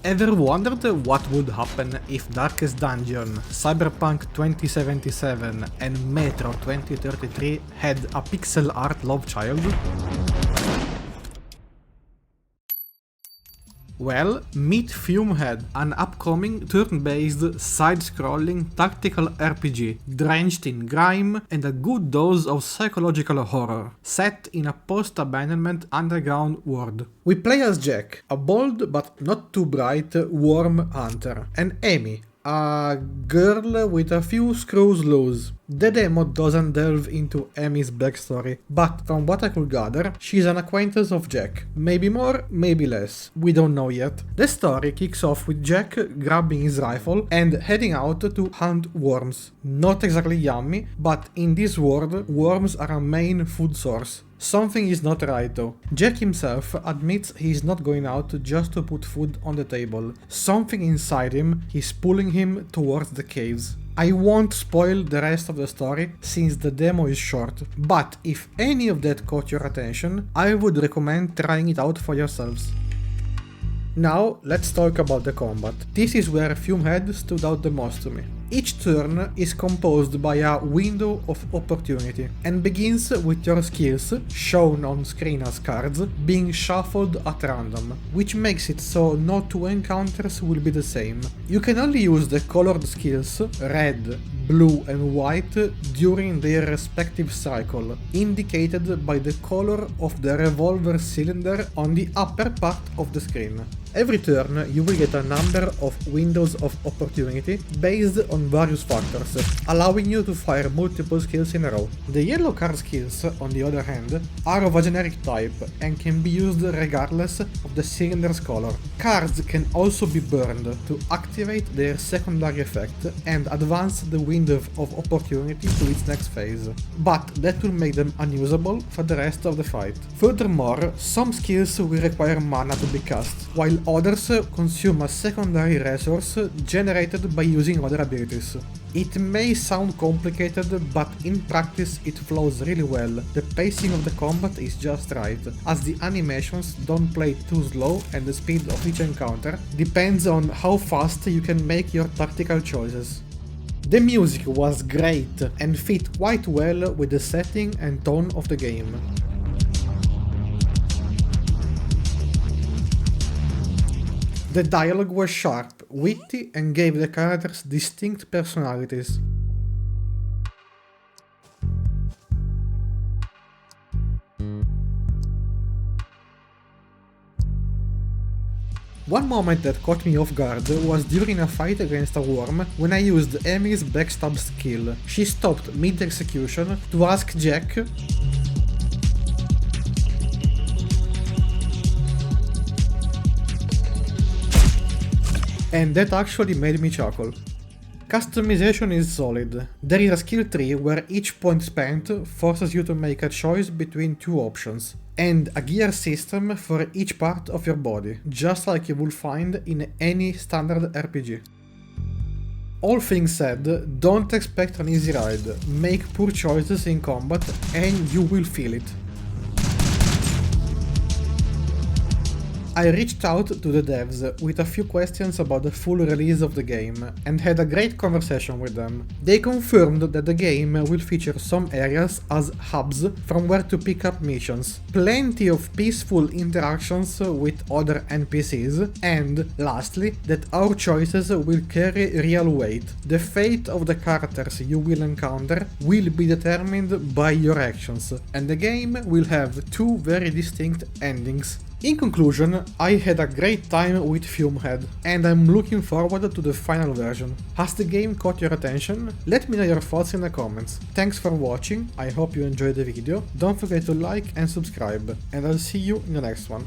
Ever wondered what would happen if Darkest Dungeon, Cyberpunk 2077 and Metro 2033 had a pixel art love child? Well, meet FUMEHEAD, an upcoming turn-based, side-scrolling tactical RPG, drenched in grime and a good dose of psychological horror, set in a post-abandonment underground world. We play as Jack, a bold but not too bright worm hunter, and Amy, a girl with a few screws loose. The demo doesn't delve into Amy's backstory, but from what I could gather, she's an acquaintance of Jack. Maybe more, maybe less. We don't know yet. The story kicks off with Jack grabbing his rifle and heading out to hunt worms. Not exactly yummy, but in this world, worms are a main food source. Something is not right though. Jack himself admits he's not going out just to put food on the table. Something inside him is pulling him towards the caves. I won't spoil the rest of the story since the demo is short, but if any of that caught your attention, I would recommend trying it out for yourselves. Now, let's talk about the combat. This is where FUMEHEAD stood out the most to me. Each turn is composed by a window of opportunity and begins with your skills, shown on screen as cards, being shuffled at random, which makes it so no two encounters will be the same. You can only use the colored skills, red, blue and white, during their respective cycle, indicated by the color of the revolver cylinder on the upper part of the screen. Every turn you will get a number of windows of opportunity based on various factors, allowing you to fire multiple skills in a row. The yellow card skills, on the other hand, are of a generic type and can be used regardless of the cylinder's color. Cards can also be burned to activate their secondary effect and advance the window of opportunity to its next phase, but that will make them unusable for the rest of the fight. Furthermore, some skills will require mana to be cast, while others consume a secondary resource generated by using other abilities. It may sound complicated, but in practice it flows really well. The pacing of the combat is just right, as the animations don't play too slow and the speed of each encounter depends on how fast you can make your tactical choices. The music was great and fit quite well with the setting and tone of the game. The dialogue was sharp, witty and gave the characters distinct personalities. One moment that caught me off guard was during a fight against a worm when I used Amy's backstab skill. She stopped mid-execution to ask Jack and that actually made me chuckle. Customization is solid. There is a skill tree where each point spent forces you to make a choice between two options, and a gear system for each part of your body, just like you would find in any standard RPG. All things said, don't expect an easy ride. Make poor choices in combat and you will feel it. I reached out to the devs with a few questions about the full release of the game and had a great conversation with them. They confirmed that the game will feature some areas as hubs from where to pick up missions, plenty of peaceful interactions with other NPCs, and lastly, that our choices will carry real weight. The fate of the characters you will encounter will be determined by your actions, and the game will have two very distinct endings. In conclusion, I had a great time with FUMEHEAD, and I'm looking forward to the final version. Has the game caught your attention? Let me know your thoughts in the comments. Thanks for watching, I hope you enjoyed the video, don't forget to like and subscribe, and I'll see you in the next one.